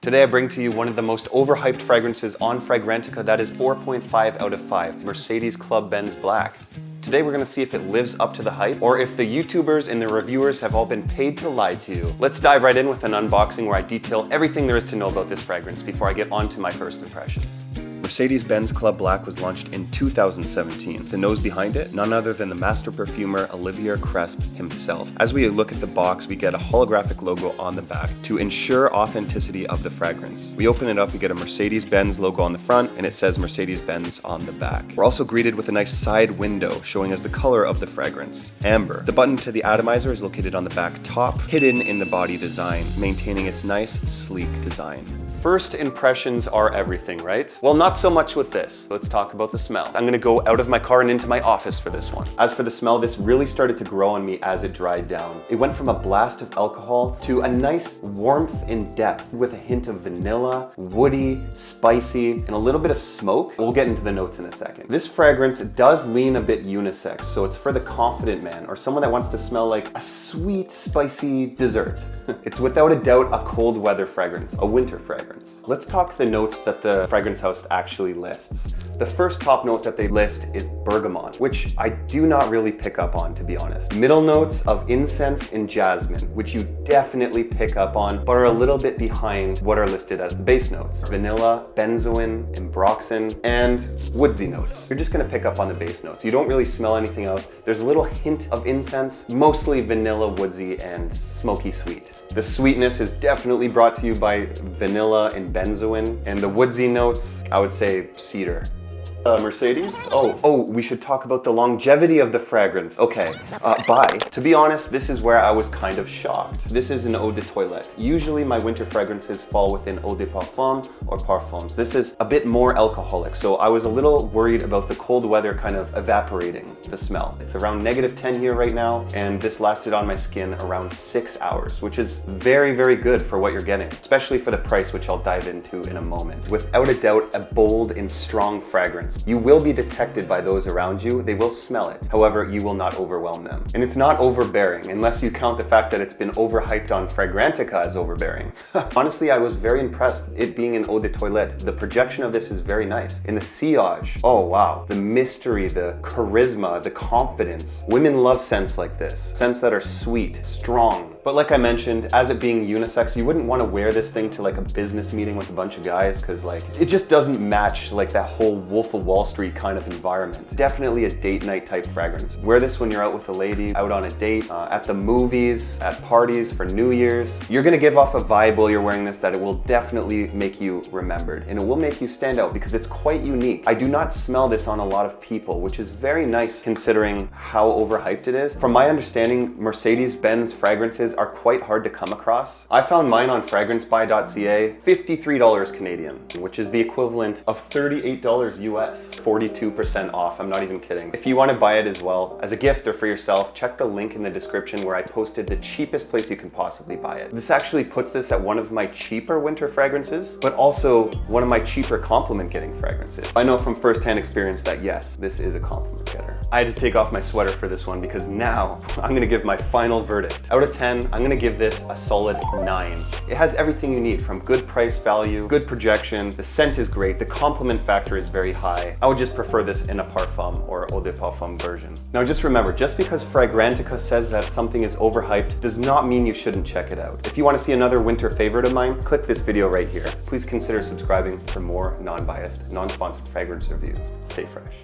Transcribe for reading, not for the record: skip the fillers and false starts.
Today I bring to you one of the most overhyped fragrances on Fragrantica that is 4.5 out of 5, Mercedes Club Benz Black. Today we're going to see if it lives up to the hype or if the YouTubers and the reviewers have all been paid to lie to you. Let's dive right in with an unboxing where I detail everything there is to know about this fragrance before I get on to my first impressions. Mercedes Benz Club Black was launched in 2017. The nose behind it, none other than the master perfumer Olivier Cresp himself. As we look at the box, we get a holographic logo on the back to ensure authenticity of the fragrance. We open it up, we get a Mercedes Benz logo on the front, and it says Mercedes Benz on the back. We're also greeted with a nice side window showing us the color of the fragrance, amber. The button to the atomizer is located on the back top, hidden in the body design, maintaining its nice, sleek design. First impressions are everything, right? Well, not so much with this. Let's talk about the smell. I'm gonna go out of my car and into my office for this one. As for the smell, this really started to grow on me as it dried down. It went from a blast of alcohol to a nice warmth and depth with a hint of vanilla, woody, spicy, and a little bit of smoke. We'll get into the notes in a second. This fragrance does lean a bit unisex, so it's for the confident man or someone that wants to smell like a sweet, spicy dessert. It's without a doubt a cold weather fragrance, a winter fragrance. Let's talk the notes that the fragrance house actually lists. The first top note that they list is bergamot, which I do not really pick up on, to be honest. Middle notes of incense and jasmine, which you definitely pick up on, but are a little bit behind what are listed as the base notes. Vanilla, benzoin, ambroxan, and woodsy notes. You're just gonna pick up on the base notes. You don't really smell anything else. There's a little hint of incense, mostly vanilla, woodsy, and smoky sweet. The sweetness is definitely brought to you by vanilla and benzoin, and the woodsy notes, I would say cedar. Mercedes? Oh, we should talk about the longevity of the fragrance. Okay, bye. To be honest, this is where I was kind of shocked. This is an eau de toilette. Usually my winter fragrances fall within eau de parfum or parfums. This is a bit more alcoholic, so I was a little worried about the cold weather kind of evaporating the smell. It's around -10 here right now, and this lasted on my skin around 6 hours, which is very, very good for what you're getting, especially for the price, which I'll dive into in a moment. Without a doubt, a bold and strong fragrance. You will be detected by those around you. They will smell it. However, you will not overwhelm them. And it's not overbearing, unless you count the fact that it's been overhyped on Fragrantica as overbearing. Honestly, I was very impressed. It being an eau de toilette, the projection of this is very nice. And the sillage, oh wow. The mystery, the charisma, the confidence. Women love scents like this. Scents that are sweet, strong. But like I mentioned, as it being unisex, you wouldn't want to wear this thing to like a business meeting with a bunch of guys because like it just doesn't match like that whole Wolf of Wall Street kind of environment. Definitely a date night type fragrance. Wear this when you're out with a lady, out on a date, at the movies, at parties for New Year's. You're gonna give off a vibe while you're wearing this that it will definitely make you remembered, and it will make you stand out because it's quite unique. I do not smell this on a lot of people, which is very nice considering how overhyped it is. From my understanding, Mercedes Benz fragrances are quite hard to come across. I found mine on fragrancebuy.ca, $53 Canadian, which is the equivalent of $38 US, 42% off, I'm not even kidding. If you want to buy it as well, as a gift or for yourself, check the link in the description where I posted the cheapest place you can possibly buy it. This actually puts this at one of my cheaper winter fragrances, but also one of my cheaper compliment getting fragrances. I know from firsthand experience that yes, this is a compliment getter. I had to take off my sweater for this one because now I'm gonna give my final verdict. Out of 10, I'm gonna give this a solid 9. It has everything you need from good price value, good projection, the scent is great, the compliment factor is very high. I would just prefer this in a parfum or eau de parfum version. Now just remember, just because Fragrantica says that something is overhyped does not mean you shouldn't check it out. If you want to see another winter favorite of mine, click this video right here. Please consider subscribing for more non-biased, non-sponsored fragrance reviews. Stay fresh.